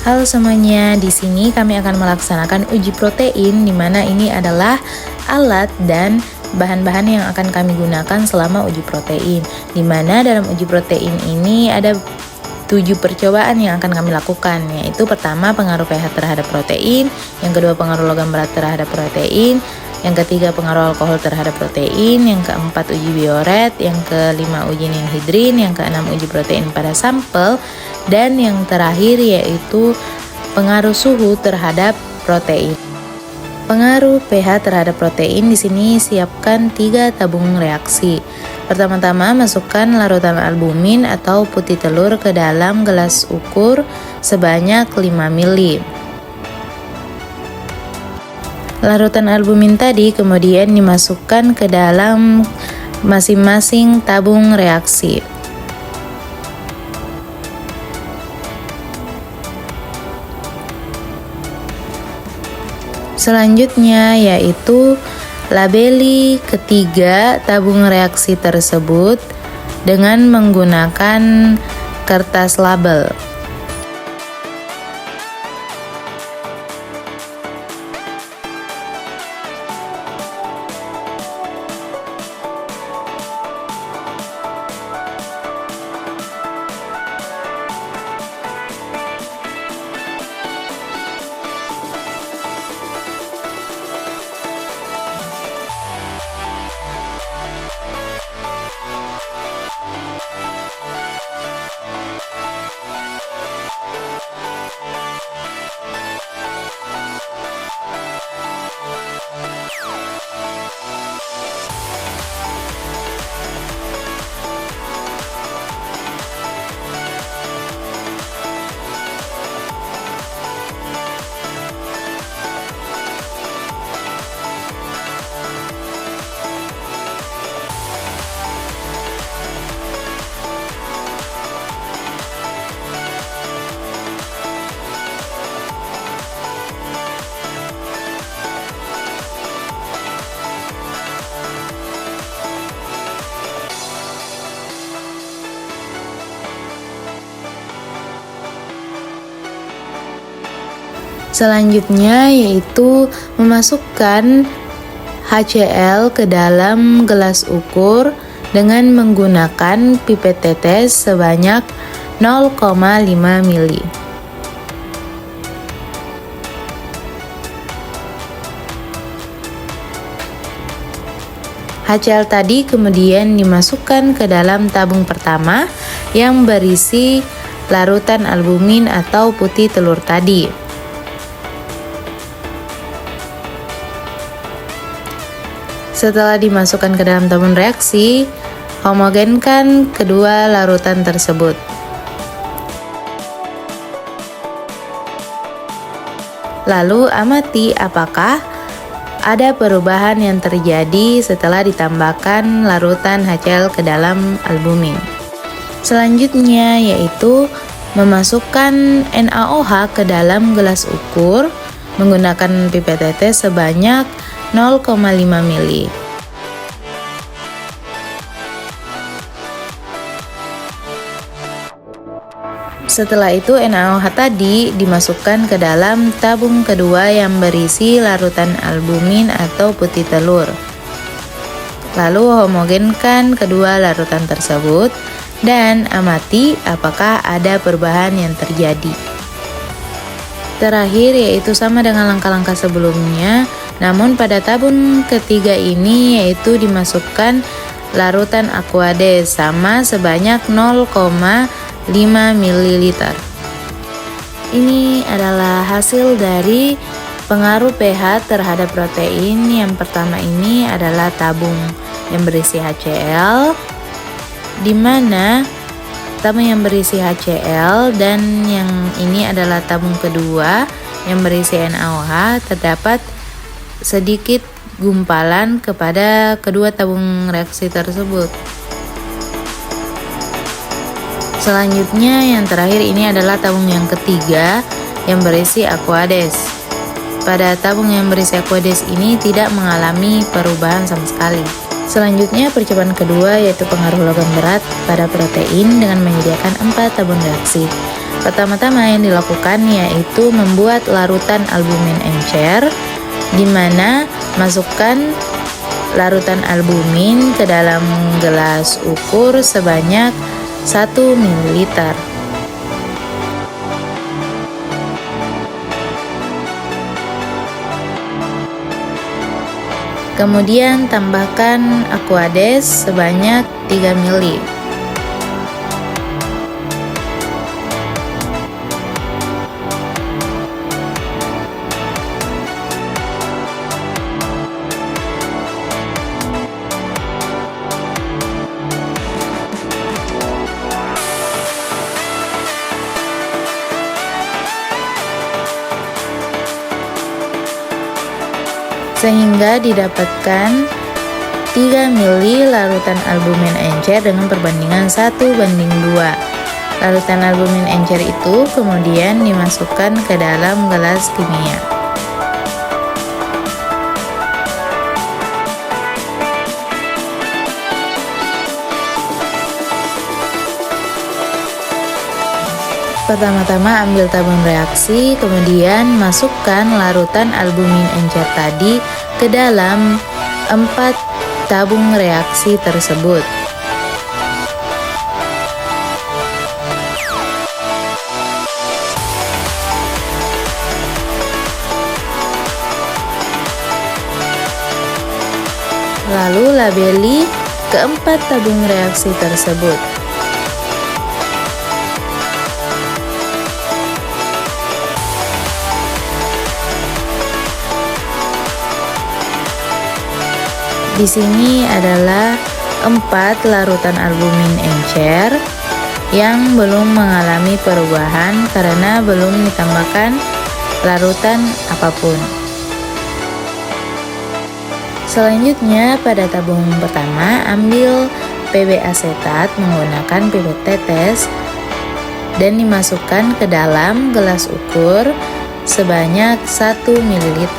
Halo semuanya, di sini kami akan melaksanakan uji protein, di mana ini adalah alat dan bahan-bahan yang akan kami gunakan selama uji protein. Di mana dalam uji protein ini ada 7 percobaan yang akan kami lakukan, yaitu pertama pengaruh pH terhadap protein, yang kedua pengaruh logam berat terhadap protein, yang ketiga pengaruh alkohol terhadap protein, yang keempat uji bioret, yang kelima uji ninhidrin, yang keenam uji protein pada sampel, dan yang terakhir yaitu pengaruh suhu terhadap protein. Pengaruh pH terhadap protein di sini siapkan 3 tabung reaksi. Pertama-tama masukkan larutan albumin atau putih telur ke dalam gelas ukur sebanyak 5 ml. Larutan albumin tadi kemudian dimasukkan ke dalam masing-masing tabung reaksi. Selanjutnya yaitu labeli ketiga tabung reaksi tersebut dengan menggunakan kertas label. Selanjutnya yaitu memasukkan HCl ke dalam gelas ukur dengan menggunakan pipet tetes sebanyak 0,5 ml. HCl tadi kemudian dimasukkan ke dalam tabung pertama yang berisi larutan albumin atau putih telur tadi. Setelah dimasukkan ke dalam tabung reaksi, homogenkan kedua larutan tersebut. Lalu amati apakah ada perubahan yang terjadi setelah ditambahkan larutan HCl ke dalam albumin. Selanjutnya yaitu memasukkan NaOH ke dalam gelas ukur menggunakan pipet tetes sebanyak 0,5 ml. Setelah itu NaOH tadi dimasukkan ke dalam tabung kedua yang berisi larutan albumin atau putih telur. Lalu homogenkan kedua larutan tersebut dan amati apakah ada perubahan yang terjadi. Terakhir yaitu sama dengan langkah-langkah sebelumnya, namun pada tabung ketiga ini yaitu dimasukkan larutan Aquades sama sebanyak 0,5 ml. Ini adalah hasil dari pengaruh pH terhadap protein. Yang pertama ini adalah tabung yang berisi HCl, di mana tabung yang berisi HCl dan yang ini adalah tabung kedua yang berisi NaOH. Terdapat sedikit gumpalan kepada kedua tabung reaksi tersebut. Selanjutnya yang terakhir ini adalah tabung yang ketiga yang berisi Aquades. Pada tabung yang berisi Aquades ini tidak mengalami perubahan sama sekali. Selanjutnya percobaan kedua yaitu pengaruh logam berat pada protein dengan menyediakan 4 tabung reaksi. Pertama-tama yang dilakukan yaitu membuat larutan albumin encer, di mana masukkan larutan albumin ke dalam gelas ukur sebanyak 1 ml. Kemudian tambahkan Aquades sebanyak 3 ml. Sehingga didapatkan 3 ml larutan albumin encer dengan perbandingan 1:2. Larutan albumin encer itu kemudian dimasukkan ke dalam gelas kimia. Pertama-tama ambil tabung reaksi, kemudian masukkan larutan albumin encer tadi ke dalam 4 tabung reaksi tersebut. Lalu labeli keempat tabung reaksi tersebut. Di sini adalah 4 larutan albumin encer yang belum mengalami perubahan karena belum ditambahkan larutan apapun. Selanjutnya pada tabung pertama ambil PB asetat menggunakan pipet tetes dan dimasukkan ke dalam gelas ukur sebanyak 1 ml.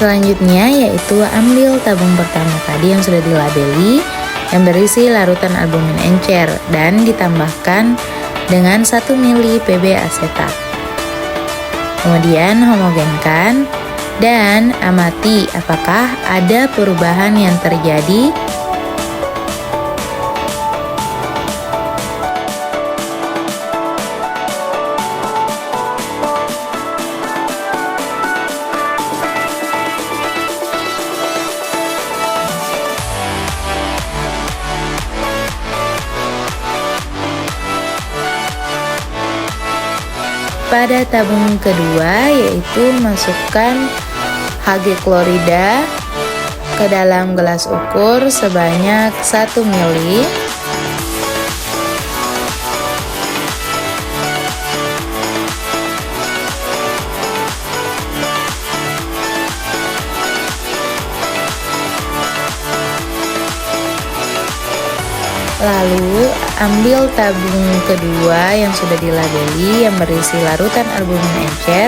Selanjutnya yaitu ambil tabung pertama tadi yang sudah dilabeli yang berisi larutan albumin encer dan ditambahkan dengan 1 ml PB asetat. Kemudian homogenkan dan amati apakah ada perubahan yang terjadi. Pada tabung kedua yaitu masukkan Hg klorida ke dalam gelas ukur sebanyak 1 ml. Lalu ambil tabung kedua yang sudah dilabeli yang berisi larutan albumin encer.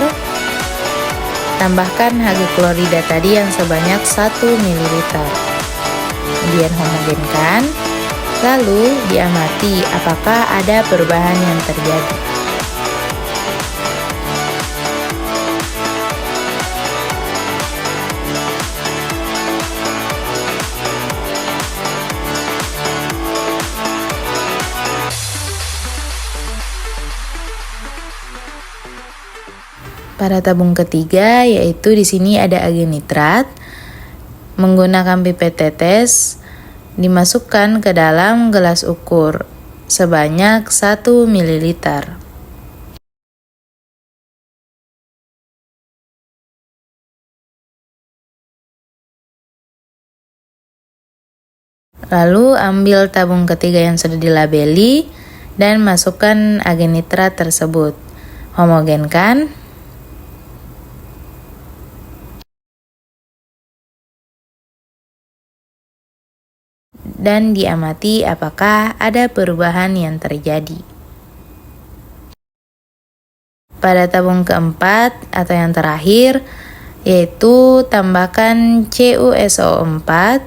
Tambahkan Hg klorida tadi yang sebanyak 1 ml. Kemudian homogenkan. Lalu diamati apakah ada perubahan yang terjadi. Pada tabung ketiga yaitu di sini ada agen nitrat, menggunakan pipet tetes dimasukkan ke dalam gelas ukur sebanyak 1 ml. Lalu ambil tabung ketiga yang sudah dilabeli dan masukkan agen nitrat tersebut. Homogenkan. Dan diamati apakah ada perubahan yang terjadi. Pada tabung keempat atau yang terakhir, yaitu tambahkan CuSO4.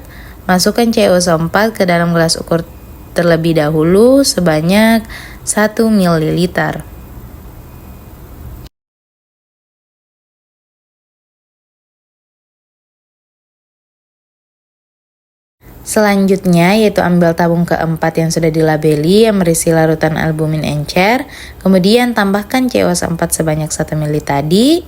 Masukkan CuSO4 ke dalam gelas ukur terlebih dahulu sebanyak 1 ml. Selanjutnya yaitu ambil tabung keempat yang sudah dilabeli yang berisi larutan albumin encer, kemudian tambahkan CuSO4 sebanyak 1 ml tadi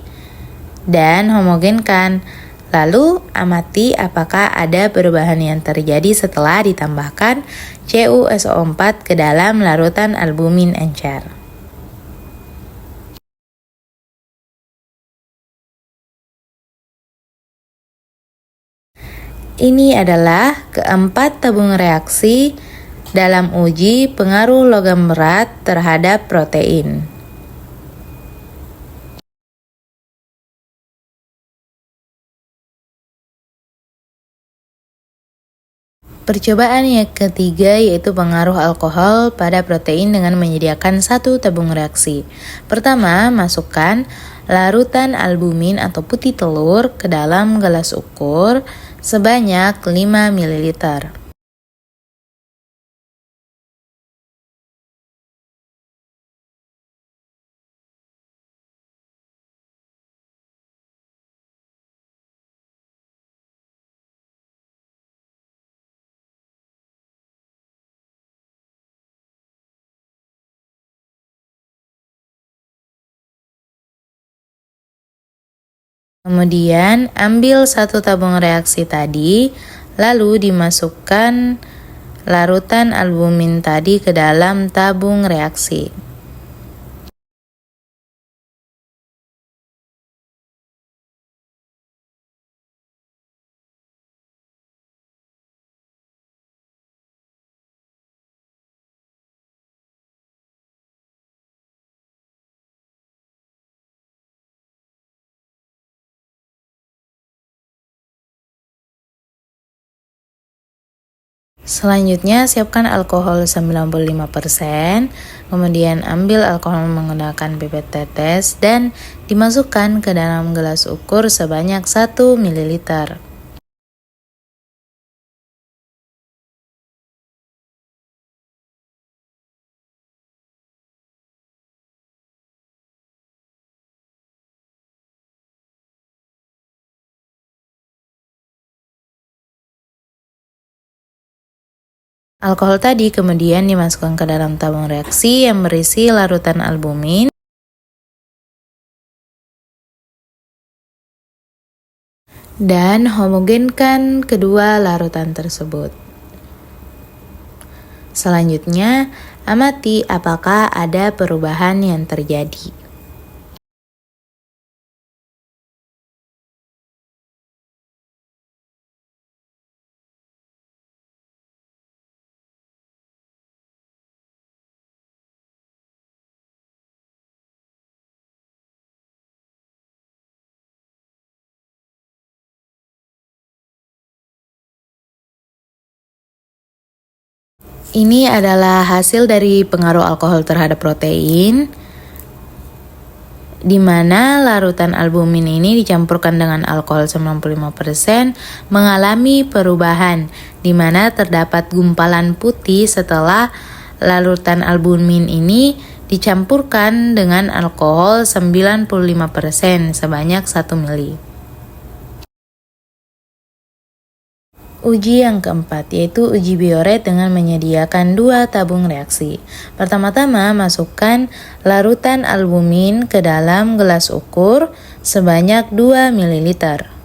dan homogenkan. Lalu amati apakah ada perubahan yang terjadi setelah ditambahkan CuSO4 ke dalam larutan albumin encer. Ini adalah keempat tabung reaksi dalam uji pengaruh logam berat terhadap protein. Percobaan yang ketiga yaitu pengaruh alkohol pada protein dengan menyediakan satu tabung reaksi. Pertama, masukkan larutan albumin atau putih telur ke dalam gelas ukur sebanyak 5 ml. Kemudian ambil satu tabung reaksi tadi, lalu dimasukkan larutan albumin tadi ke dalam tabung reaksi. Selanjutnya siapkan alkohol 95%, kemudian ambil alkohol menggunakan pipet tetes dan dimasukkan ke dalam gelas ukur sebanyak 1 ml. Alkohol tadi kemudian dimasukkan ke dalam tabung reaksi yang berisi larutan albumin dan homogenkan kedua larutan tersebut. Selanjutnya, amati apakah ada perubahan yang terjadi. Ini adalah hasil dari pengaruh alkohol terhadap protein, di mana larutan albumin ini dicampurkan dengan alkohol 95% mengalami perubahan, di mana terdapat gumpalan putih setelah larutan albumin ini dicampurkan dengan alkohol 95% sebanyak 1 ml. Uji yang keempat yaitu uji bioret dengan menyediakan dua tabung reaksi. Pertama-tama masukkan larutan albumin ke dalam gelas ukur sebanyak 2 ml.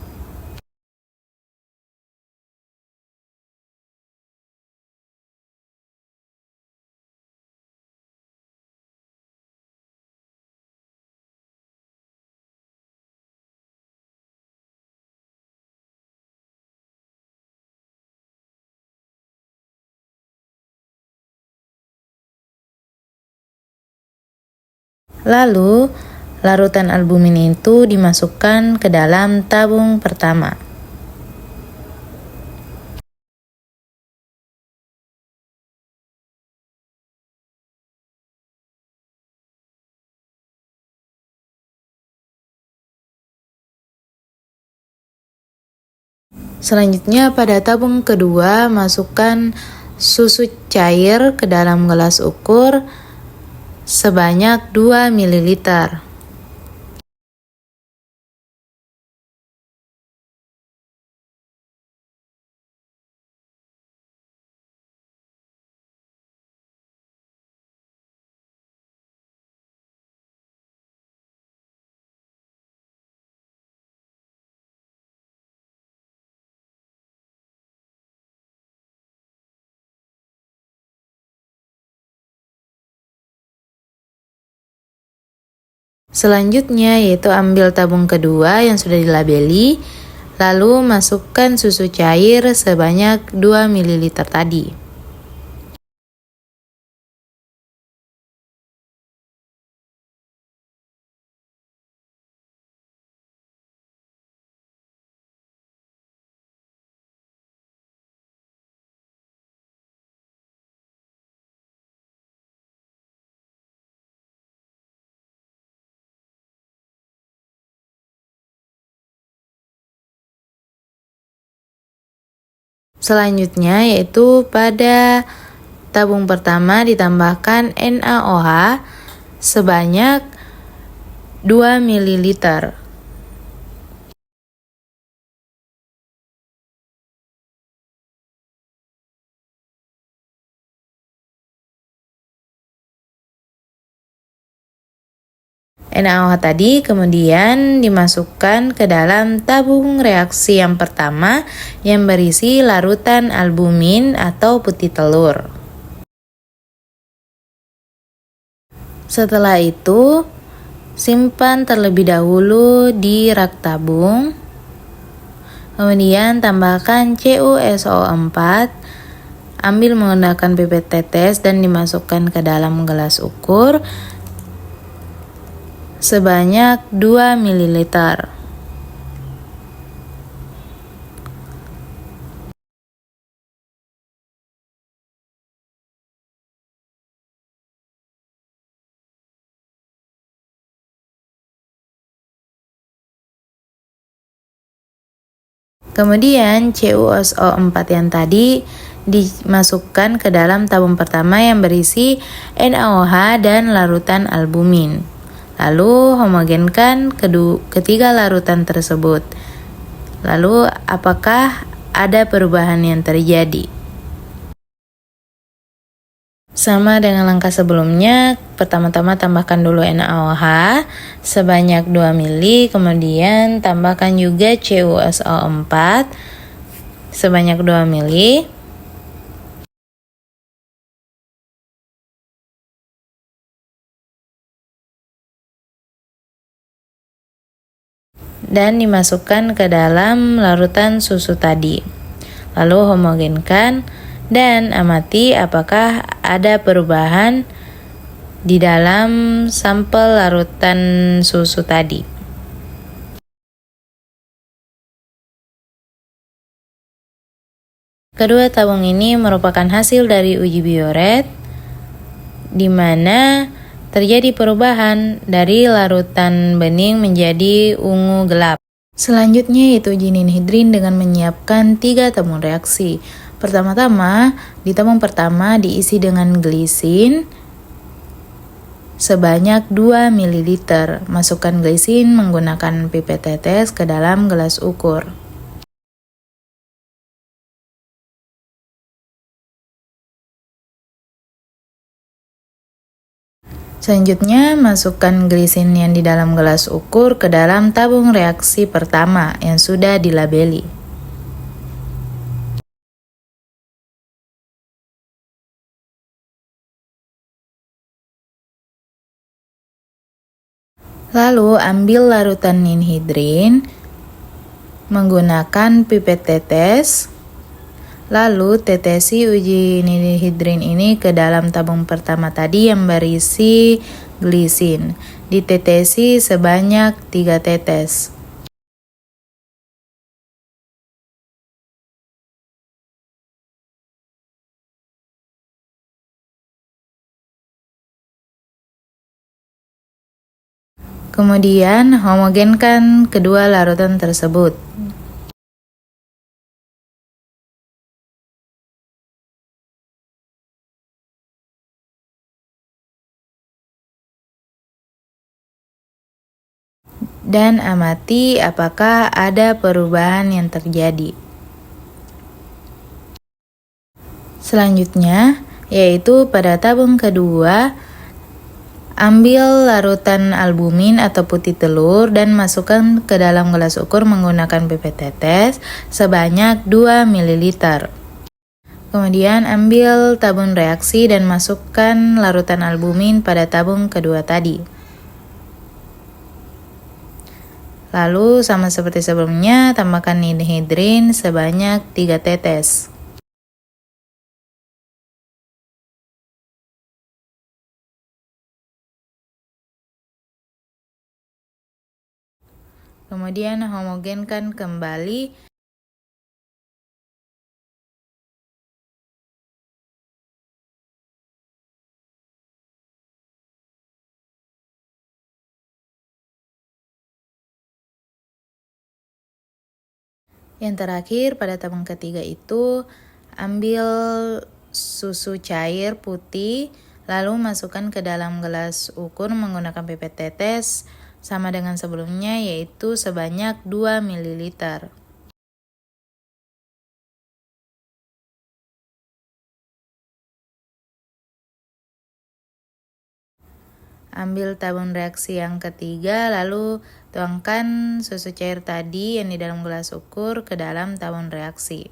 Lalu, larutan albumin itu dimasukkan ke dalam tabung pertama. Selanjutnya pada tabung kedua masukkan susu cair ke dalam gelas ukur sebanyak 2 ml. Selanjutnya yaitu ambil tabung kedua yang sudah dilabeli, lalu masukkan susu cair sebanyak 2 ml tadi. Selanjutnya yaitu pada tabung pertama ditambahkan NaOH sebanyak 2 ml. NaOH tadi kemudian dimasukkan ke dalam tabung reaksi yang pertama yang berisi larutan albumin atau putih telur. Setelah itu, simpan terlebih dahulu di rak tabung. Kemudian tambahkan CuSO4, ambil menggunakan pipet tetes dan dimasukkan ke dalam gelas ukur sebanyak 2 ml. Kemudian CuSO4 yang tadi dimasukkan ke dalam tabung pertama yang berisi NaOH dan larutan albumin. Lalu homogenkan ketiga larutan tersebut. Lalu apakah ada perubahan yang terjadi? Sama dengan langkah sebelumnya, pertama-tama tambahkan dulu NaOH sebanyak 2 ml, kemudian tambahkan juga CuSO4 sebanyak 2 ml. Dan dimasukkan ke dalam larutan susu tadi. Lalu homogenkan dan amati apakah ada perubahan di dalam sampel larutan susu tadi. Kedua tabung ini merupakan hasil dari uji bioret, di mana terjadi perubahan dari larutan bening menjadi ungu gelap. Selanjutnya yaitu uji ninhidrin dengan menyiapkan 3 tabung reaksi. Pertama-tama, di tabung pertama diisi dengan glisin sebanyak 2 ml. Masukkan glisin menggunakan pipet tetes ke dalam gelas ukur. Selanjutnya, masukkan glisin yang di dalam gelas ukur ke dalam tabung reaksi pertama yang sudah dilabeli. Lalu, ambil larutan ninhidrin menggunakan pipet tetes. Lalu tetesi uji ninhidrin ini ke dalam tabung pertama tadi yang berisi glisin. Ditetesi sebanyak 3 tetes. Kemudian homogenkan kedua larutan tersebut. dan amati apakah ada perubahan yang terjadi. Selanjutnya, yaitu pada tabung kedua, ambil larutan albumin atau putih telur dan masukkan ke dalam gelas ukur menggunakan pipet tetes sebanyak 2 ml. Kemudian ambil tabung reaksi dan masukkan larutan albumin pada tabung kedua tadi. Lalu sama seperti sebelumnya, tambahkan ninhidrin sebanyak 3 tetes. Kemudian homogenkan kembali. Yang terakhir pada tabung ketiga itu ambil susu cair putih lalu masukkan ke dalam gelas ukur menggunakan pipet tetes sama dengan sebelumnya, yaitu sebanyak 2 ml. Ambil tabung reaksi yang ketiga, lalu tuangkan susu cair tadi yang di dalam gelas ukur ke dalam tabung reaksi.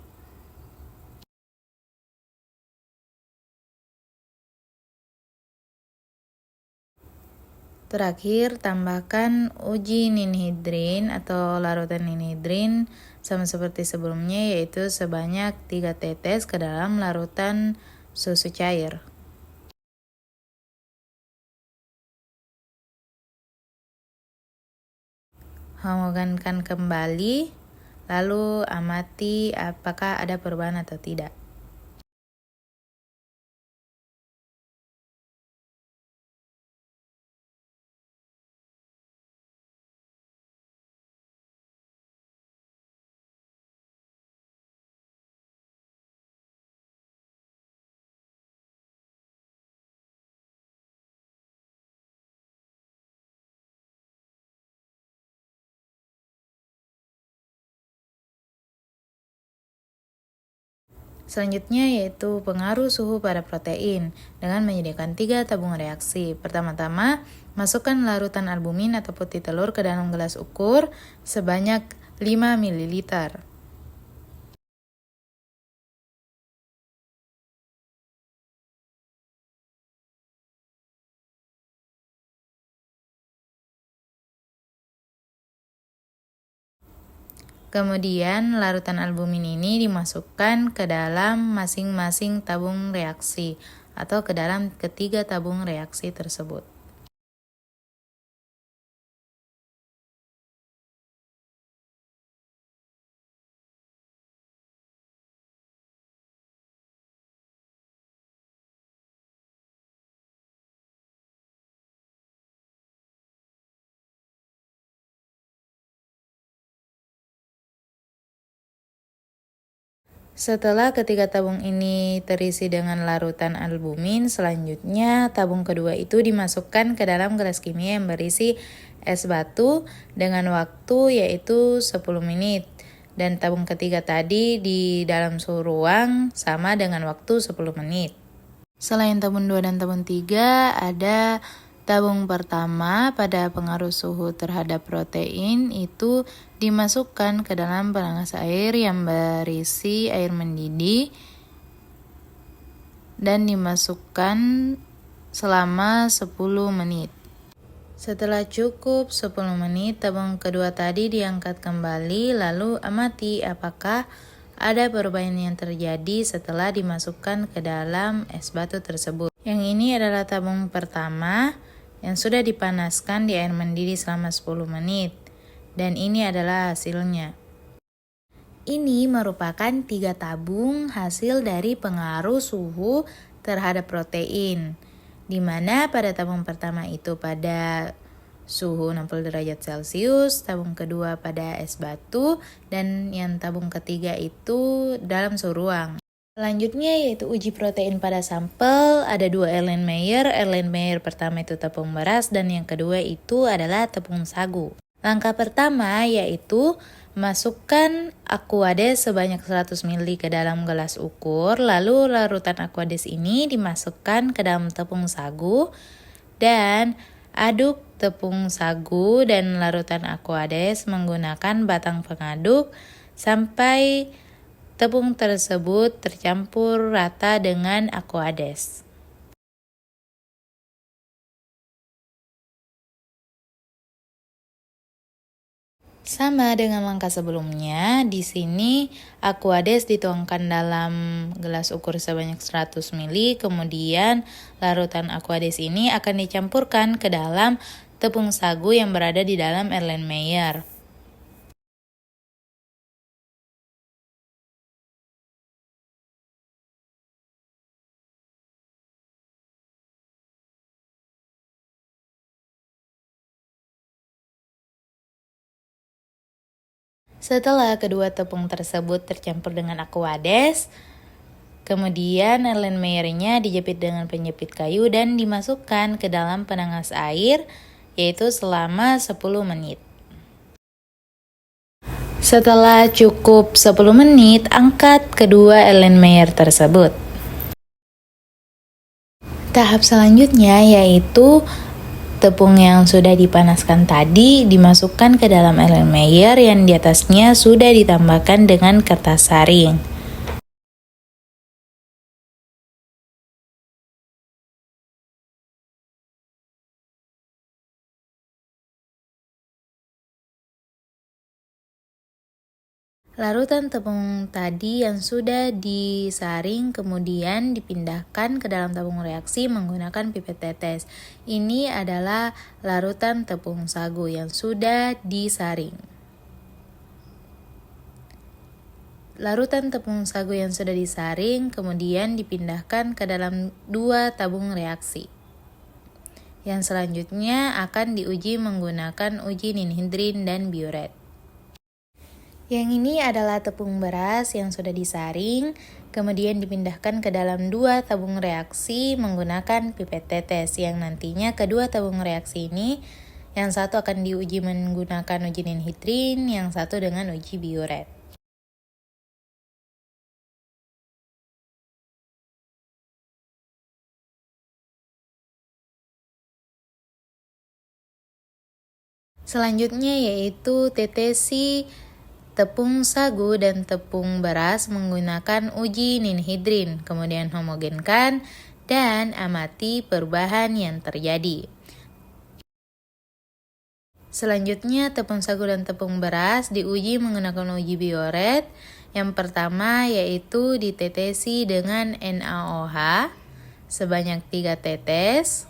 Terakhir, tambahkan uji ninhidrin atau larutan ninhidrin sama seperti sebelumnya, yaitu sebanyak 3 tetes ke dalam larutan susu cair. Homogenkan kembali, lalu amati apakah ada perubahan atau tidak. Selanjutnya yaitu pengaruh suhu pada protein dengan menyediakan 3 tabung reaksi. Pertama-tama, masukkan larutan albumin atau putih telur ke dalam gelas ukur sebanyak 5 ml. Kemudian larutan albumin ini dimasukkan ke dalam masing-masing tabung reaksi atau ke dalam ketiga tabung reaksi tersebut. Setelah ketiga tabung ini terisi dengan larutan albumin, selanjutnya tabung kedua itu dimasukkan ke dalam gelas kimia yang berisi es batu dengan waktu yaitu 10 menit. Dan tabung ketiga tadi di dalam suhu ruang sama dengan waktu 10 menit. Selain tabung 2 dan tabung 3, ada tabung pertama pada pengaruh suhu terhadap protein itu dimasukkan ke dalam penanas air yang berisi air mendidih dan dimasukkan selama 10 menit. Setelah cukup 10 menit, tabung kedua tadi diangkat kembali lalu amati apakah ada perubahan yang terjadi setelah dimasukkan ke dalam es batu tersebut. Yang ini adalah tabung pertama yang sudah dipanaskan di air mendidih selama 10 menit. Dan ini adalah hasilnya. Ini merupakan 3 tabung hasil dari pengaruh suhu terhadap protein. Di mana pada tabung pertama itu pada suhu 60 derajat Celcius, tabung kedua pada es batu, dan yang tabung ketiga itu dalam suhu ruang. Selanjutnya yaitu uji protein pada sampel. Ada 2 Erlenmeyer. Erlenmeyer pertama itu tepung beras dan yang kedua itu adalah tepung sagu. Langkah pertama yaitu masukkan Aquades sebanyak 100 ml ke dalam gelas ukur, lalu larutan Aquades ini dimasukkan ke dalam tepung sagu dan aduk tepung sagu dan larutan Aquades menggunakan batang pengaduk sampai tepung tersebut tercampur rata dengan Aquades. Sama dengan langkah sebelumnya, di sini Aquades dituangkan dalam gelas ukur sebanyak 100 ml, kemudian larutan Aquades ini akan dicampurkan ke dalam tepung sagu yang berada di dalam Erlenmeyer. Setelah kedua tepung tersebut tercampur dengan Aquades, kemudian Erlenmeyernya dijepit dengan penjepit kayu dan dimasukkan ke dalam penanas air, yaitu selama 10 menit. Setelah cukup 10 menit, angkat kedua Erlenmeyer tersebut. Tahap selanjutnya yaitu tepung yang sudah dipanaskan tadi dimasukkan ke dalam Erlenmeyer yang di atasnya sudah ditambahkan dengan kertas saring. Larutan tepung tadi yang sudah disaring kemudian dipindahkan ke dalam tabung reaksi menggunakan pipet tetes. Ini adalah larutan tepung sagu yang sudah disaring. Larutan tepung sagu yang sudah disaring kemudian dipindahkan ke dalam 2 tabung reaksi. Yang selanjutnya akan diuji menggunakan uji ninhidrin dan biuret. Yang ini adalah tepung beras yang sudah disaring, kemudian dipindahkan ke dalam 2 tabung reaksi menggunakan pipet tetes, yang nantinya kedua tabung reaksi ini, yang satu akan diuji menggunakan uji ninhidrin, yang satu dengan uji biuret. Selanjutnya yaitu tetesi tepung sagu dan tepung beras menggunakan uji ninhidrin, kemudian homogenkan dan amati perubahan yang terjadi. Selanjutnya tepung sagu dan tepung beras diuji menggunakan uji biuret. Yang pertama yaitu ditetesi dengan NaOH sebanyak 3 tetes.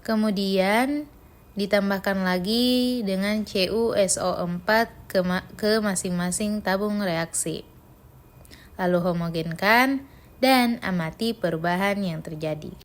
Kemudian ditambahkan lagi dengan CuSO4 ke masing-masing tabung reaksi. Lalu homogenkan dan amati perubahan yang terjadi.